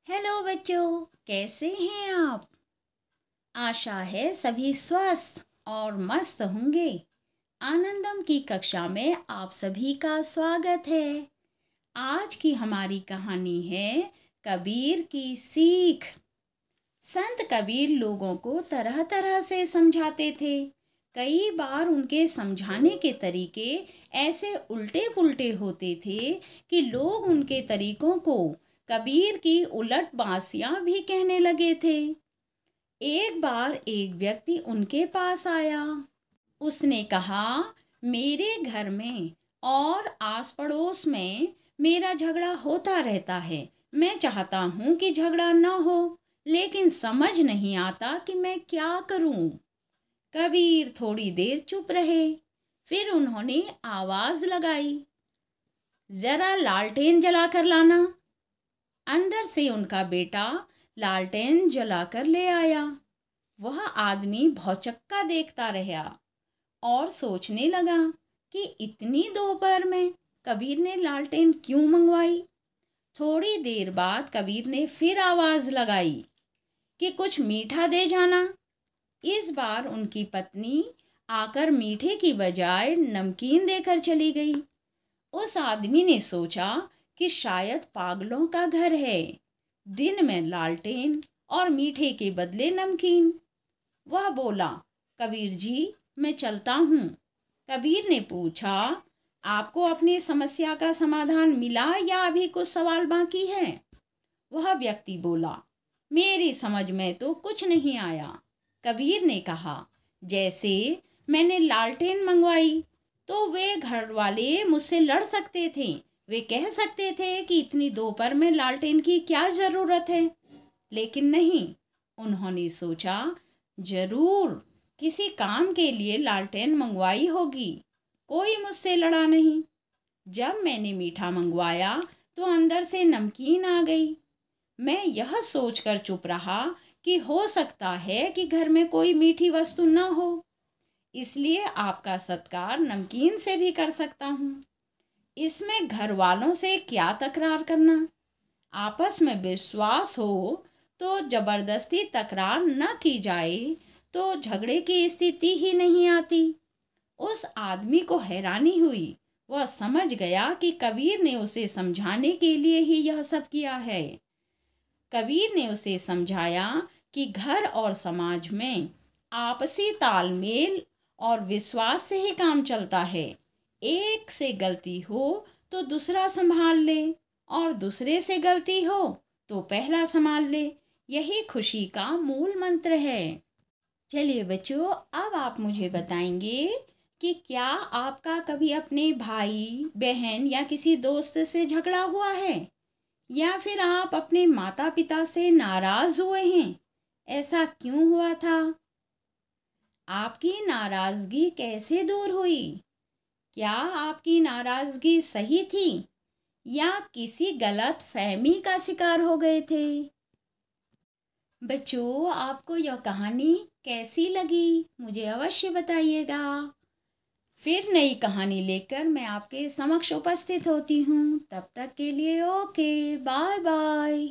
Hello बच्चों, कैसे हैं आप। आशा है सभी स्वस्थ और मस्त होंगे। आनंदम की कक्षा में आप सभी का स्वागत है। आज की हमारी कहानी है कबीर की सीख। संत कबीर लोगों को तरह तरह से समझाते थे। कई बार उनके समझाने के तरीके ऐसे उल्टे पुल्टे होते थे कि लोग उनके तरीकों को कबीर की उलट बांसियां भी कहने लगे थे। एक बार एक व्यक्ति उनके पास आया। उसने कहा, मेरे घर में और आस पड़ोस में मेरा झगड़ा होता रहता है। मैं चाहता हूँ कि झगड़ा न हो, लेकिन समझ नहीं आता कि मैं क्या करूँ। कबीर थोड़ी देर चुप रहे। फिर उन्होंने आवाज लगाई, जरा लालटेन जलाकर लाना। अंदर से उनका बेटा लालटेन जलाकर ले आया। वह आदमी भौचक्का देखता रहा और सोचने लगा कि इतनी दोपहर में कबीर ने लालटेन क्यों मंगवाई। थोड़ी देर बाद कबीर ने फिर आवाज लगाई कि कुछ मीठा दे जाना। इस बार उनकी पत्नी आकर मीठे की बजाय नमकीन देकर चली गई। उस आदमी ने सोचा कि शायद पागलों का घर है। दिन में लालटेन और मीठे के बदले नमकीन। वह बोला, कबीर जी, मैं चलता हूँ। कबीर ने पूछा, आपको अपनी समस्या का समाधान मिला या अभी कुछ सवाल बाकी है। वह व्यक्ति बोला, मेरी समझ में तो कुछ नहीं आया। कबीर ने कहा, जैसे मैंने लालटेन मंगवाई तो वे घर वाले मुझसे लड़ सकते थे। वे कह सकते थे कि इतनी दोपहर में लालटेन की क्या ज़रूरत है, लेकिन नहीं। उन्होंने सोचा, जरूर किसी काम के लिए लालटेन मंगवाई होगी। कोई मुझसे लड़ा नहीं। जब मैंने मीठा मंगवाया तो अंदर से नमकीन आ गई। मैं यह सोचकर चुप रहा कि हो सकता है कि घर में कोई मीठी वस्तु न हो, इसलिए आपका सत्कार नमकीन से भी कर सकता हूँ। इसमें घर वालों से क्या तकरार करना। आपस में विश्वास हो तो जबरदस्ती तकरार न की जाए तो झगड़े की स्थिति ही नहीं आती। उस आदमी को हैरानी हुई। वह समझ गया कि कबीर ने उसे समझाने के लिए ही यह सब किया है। कबीर ने उसे समझाया कि घर और समाज में आपसी तालमेल और विश्वास से ही काम चलता है। एक से गलती हो तो दूसरा संभाल ले, और दूसरे से गलती हो तो पहला संभाल ले। यही खुशी का मूल मंत्र है। चलिए बच्चों, अब आप मुझे बताएंगे कि क्या आपका कभी अपने भाई बहन या किसी दोस्त से झगड़ा हुआ है, या फिर आप अपने माता पिता से नाराज हुए हैं। ऐसा क्यों हुआ था? आपकी नाराजगी कैसे दूर हुई? क्या आपकी नाराजगी सही थी या किसी गलत फहमी का शिकार हो गए थे? बच्चों, आपको यह कहानी कैसी लगी मुझे अवश्य बताइएगा। फिर नई कहानी लेकर मैं आपके समक्ष उपस्थित होती हूँ। तब तक के लिए ओके, बाय बाय।